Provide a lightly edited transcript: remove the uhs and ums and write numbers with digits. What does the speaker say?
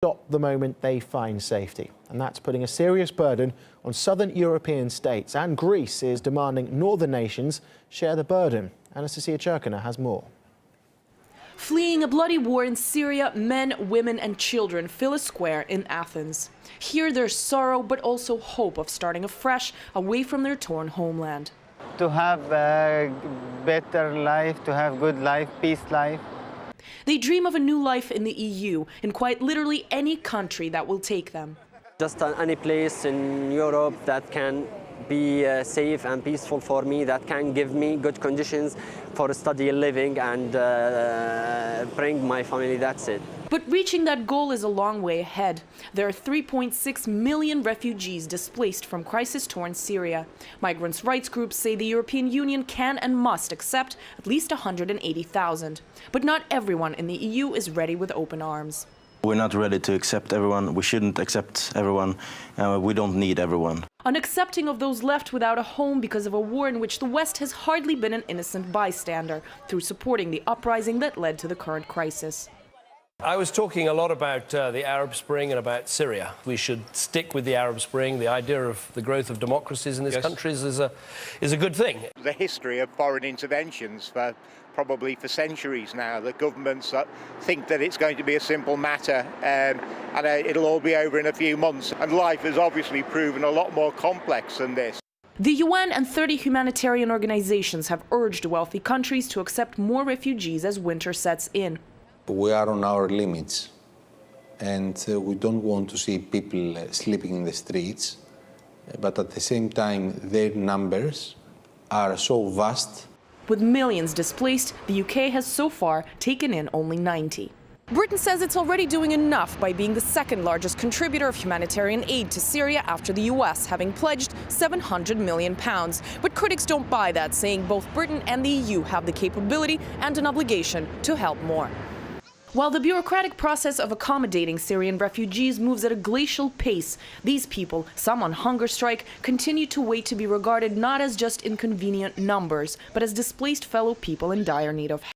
stop the moment they find safety. And that's putting a serious burden on southern European states. And Greece is demanding northern nations share the burden. Anastasia Cherkina has more. Fleeing a bloody war in Syria, men, women and children fill a square in Athens. Here there's sorrow but also hope of starting afresh away from their torn homeland. To have a better life, to have good life, peace life. They dream of a new life in the EU, in quite literally any country that will take them. Just any place in Europe that can be safe and peaceful for me, that can give me good conditions for study and living and bring my family, that's it. But reaching that goal is a long way ahead. There are 3.6 million refugees displaced from crisis-torn Syria. Migrants' rights groups say the European Union can and must accept at least 180,000. But not everyone in the EU is ready with open arms. We're not ready to accept everyone. We shouldn't accept everyone. We don't need everyone. Unaccepting of those left without a home because of a war in which the West has hardly been an innocent bystander through supporting the uprising that led to the current crisis. I was talking a lot about the Arab Spring and about Syria. We should stick with the Arab Spring. The idea of the growth of democracies in these countries is a good thing. The history of foreign interventions probably for centuries now, that governments think that it's going to be a simple matter and it'll all be over in a few months. And life has obviously proven a lot more complex than this. The UN and 30 humanitarian organizations have urged wealthy countries to accept more refugees as winter sets in. We are on our limits, and we don't want to see people sleeping in the streets, but at the same time their numbers are so vast. With millions displaced, the UK has so far taken in only 90. Britain says it's already doing enough by being the second largest contributor of humanitarian aid to Syria after the US, having pledged £700 million. But critics don't buy that, saying both Britain and the EU have the capability and an obligation to help more. While the bureaucratic process of accommodating Syrian refugees moves at a glacial pace, these people, some on hunger strike, continue to wait to be regarded not as just inconvenient numbers, but as displaced fellow people in dire need of help.